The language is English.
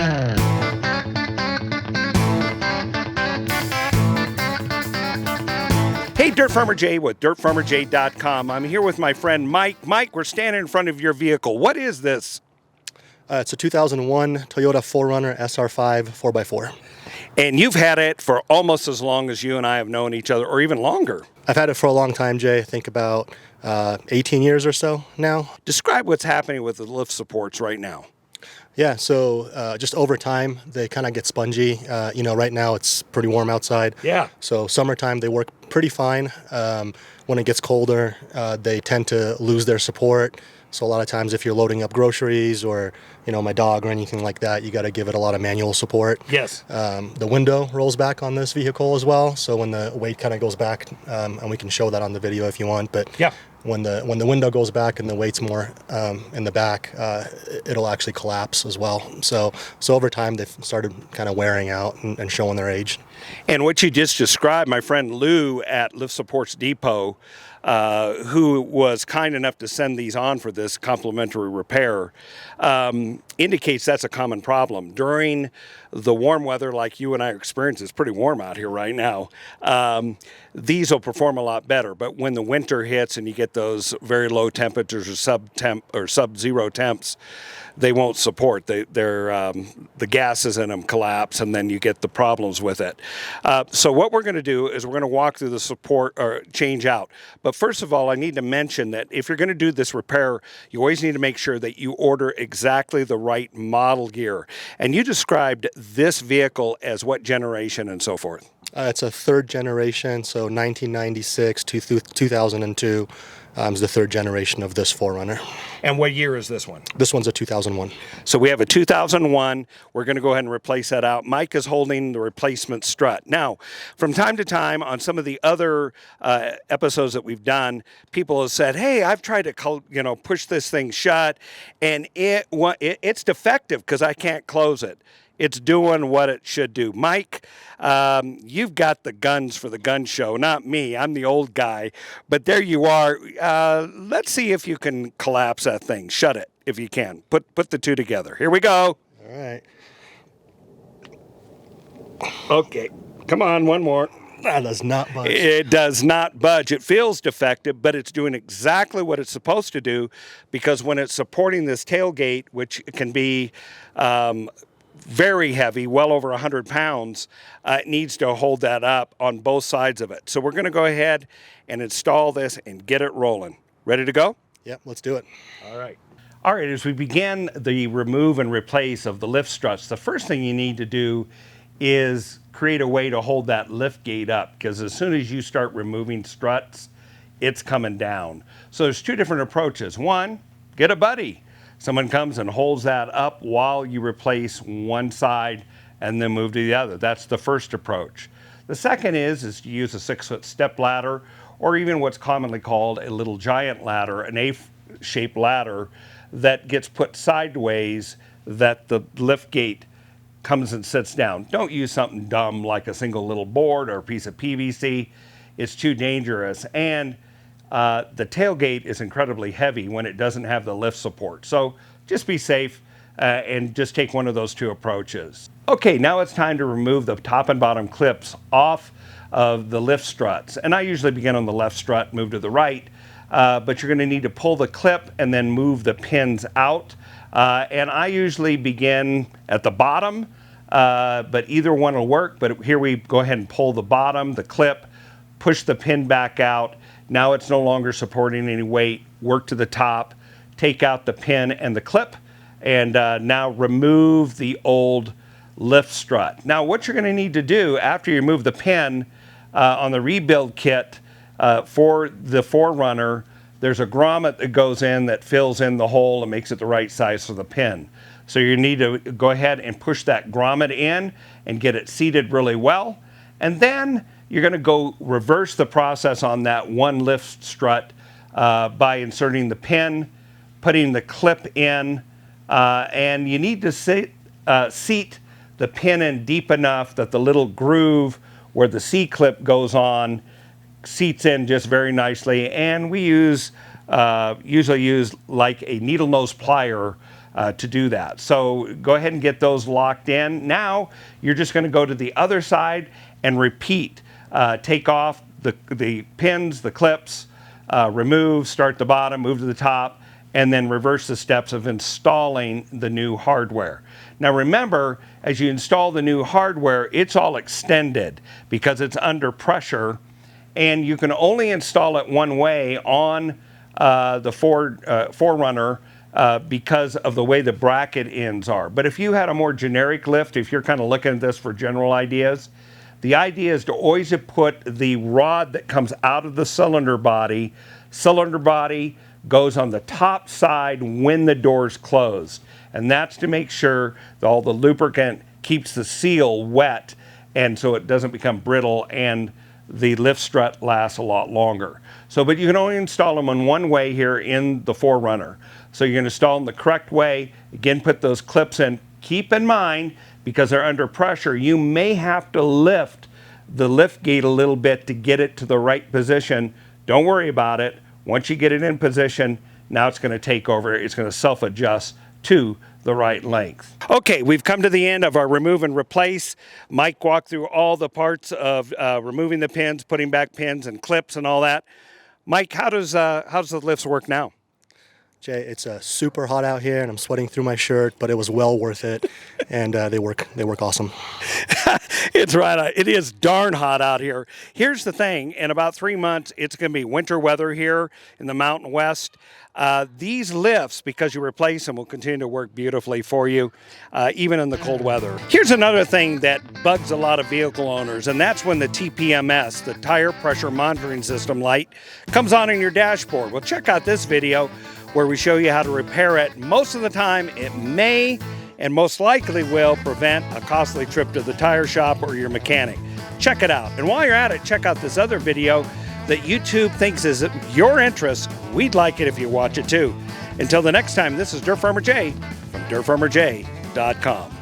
Hey, Dirt Farmer Jay with DirtFarmerJ.com. I'm here with my friend Mike. Mike, we're standing in front of your vehicle. What is this? It's a 2001 Toyota 4Runner SR5 4x4. And you've had it for almost as long as you and I have known each other, or even longer. I've had it for a long time, Jay. I think about 18 years or so now. Describe what's happening with the lift supports right now. Yeah, so just over time, they kind of get spongy. Right now it's pretty warm outside. Yeah. So summertime, they work pretty fine. When it gets colder, they tend to lose their support. So a lot of times if you're loading up groceries or, my dog or anything like that, you got to give it a lot of manual support. Yes. The window rolls back on this vehicle as well. So when the weight kind of goes back, and we can show that on the video if you want, but yeah. When the window goes back and the weight's more in the back, it'll actually collapse as well. So over time, they've started kind of wearing out and showing their age. And what you just described, my friend Lou at Lift Supports Depot, who was kind enough to send these on for this complimentary repair, indicates that's a common problem. During the warm weather like you and I experience, it's pretty warm out here right now, these will perform a lot better. But when the winter hits and you get those very low temperatures or sub-zero temps, they won't support. The gases in them collapse, and then you get the problems with it. So what we're going to do is we're going to walk through the support or change out. But first of all, I need to mention that if you're going to do this repair, you always need to make sure that you order exactly the right model gear. And you described this vehicle as what generation and so forth? It's a third generation, so 1996 to 2002 is the third generation of this 4Runner. And what year is this one? This one's a 2001. So we have a 2001. We're going to go ahead and replace that out. Mike is holding the replacement strut. Now, from time to time on some of the other episodes that we've done, people have said, hey, I've tried to push this thing shut, and it's defective because I can't close it. It's doing what it should do. Mike, you've got the guns for the gun show, not me. I'm the old guy. But there you are. Let's see if you can collapse that thing. Shut it if you can. Put the two together. Here we go. All right. Okay. Come on, one more. That does not budge. It does not budge. It feels defective, but it's doing exactly what it's supposed to do, because when it's supporting this tailgate, which can be very heavy, well over 100 pounds, it needs to hold that up on both sides of it. So we're going to go ahead and install this and get it rolling. Ready to go? Yep, let's do it. All right. All right, as we begin the remove and replace of the lift struts, the first thing you need to do is create a way to hold that lift gate up, because as soon as you start removing struts, it's coming down. So there's two different approaches. One, get a buddy. Someone comes and holds that up while you replace one side and then move to the other. That's the first approach. The second is to use a 6-foot step ladder, or even what's commonly called a little giant ladder, an A-shaped ladder that gets put sideways that the lift gate comes and sits down. Don't use something dumb like a single little board or a piece of PVC. It's too dangerous. And the tailgate is incredibly heavy when it doesn't have the lift support. So just be safe and just take one of those two approaches. Okay, now it's time to remove the top and bottom clips off of the lift struts. And I usually begin on the left strut, move to the right, but you're going to need to pull the clip and then move the pins out. And I usually begin at the bottom, but either one will work. But here we go ahead and pull the bottom, the clip, push the pin back out. Now it's no longer supporting any weight. Work to the top, take out the pin and the clip, and now remove the old lift strut. Now what you're going to need to do after you remove the pin on the rebuild kit for the 4Runner, there's a grommet that goes in that fills in the hole and makes it the right size for the pin. So you need to go ahead and push that grommet in and get it seated really well. And then you're going to go reverse the process on that one lift strut by inserting the pin, putting the clip in, and you need to seat the pin in deep enough that the little groove where the C-clip goes on seats in just very nicely. And we usually use like a needle nose plier to do that. So go ahead and get those locked in. Now you're just going to go to the other side and repeat. Take off the pins, the clips, remove, start the bottom, move to the top, and then reverse the steps of installing the new hardware. Now remember, as you install the new hardware, it's all extended because it's under pressure, and you can only install it one way on the 4Runner because of the way the bracket ends are. But if you had a more generic lift, if you're kind of looking at this for general ideas, the idea is to always put the rod that comes out of the cylinder body goes on the top side when the door's closed. And that's to make sure that all the lubricant keeps the seal wet, and so it doesn't become brittle, and the lift strut lasts a lot longer. So, but you can only install them in one way here in the 4Runner. So you're going to install them the correct way. Again, put those clips in. Keep in mind, because they're under pressure, you may have to lift the lift gate a little bit to get it to the right position. Don't worry about it. Once you get it in position, now it's going to take over. It's going to self-adjust to the right length. Okay, we've come to the end of our remove and replace. Mike walked through all the parts of removing the pins, putting back pins and clips and all that. Mike, how does the lifts work now? Jay, it's super hot out here, and I'm sweating through my shirt, but it was well worth it, and they work awesome. It's right. It is darn hot out here. Here's the thing. In about 3 months, it's going to be winter weather here in the Mountain West. These lifts, because you replace them, will continue to work beautifully for you, even in the cold weather. Here's another thing that bugs a lot of vehicle owners, and that's when the TPMS, the Tire Pressure Monitoring System light, comes on in your dashboard. Well, check out this video where we show you how to repair it. Most of the time, it may and most likely will prevent a costly trip to the tire shop or your mechanic. Check it out. And while you're at it, check out this other video that YouTube thinks is your interest. We'd like it if you watch it too. Until the next time, this is Dirt Farmer Jay from DirtFarmerJ.com.